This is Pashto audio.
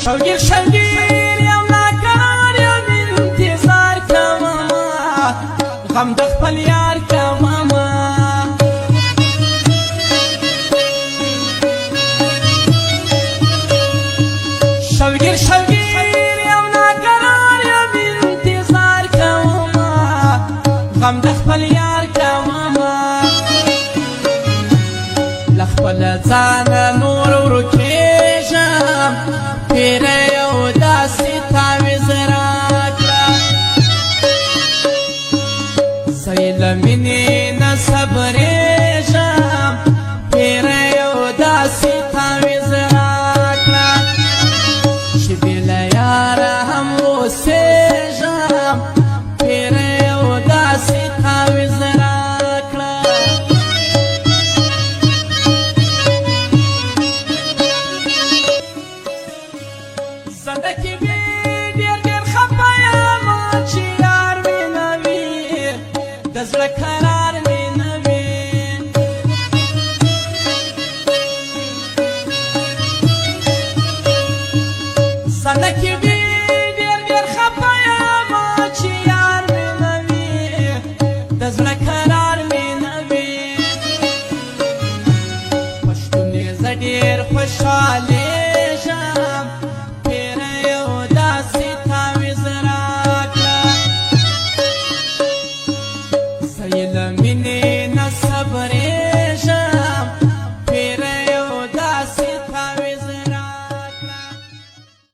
شوگیر شوگیر یم ناکرار یم انتظار کومه غم د خپل یار کومه شوگیر شوگیر یم ناکرار یم انتظار کومه غم د خپل یار کومه له خپل ځانه نور ورکېږم پیره یو داسې تعویض راکړه زه یې له مینې نه صبرېږم پیره یو داسې تعویض راکړه چې بې له یاره هم اوسېږم پیره یو داسې تعویض راکړه زندگی بی دیر دیر خفا یم چې یار مې نه وي د زړه قرار مې نه وي زندگی بی دیر دیر خفا یم چې یار مې نه وي د زړه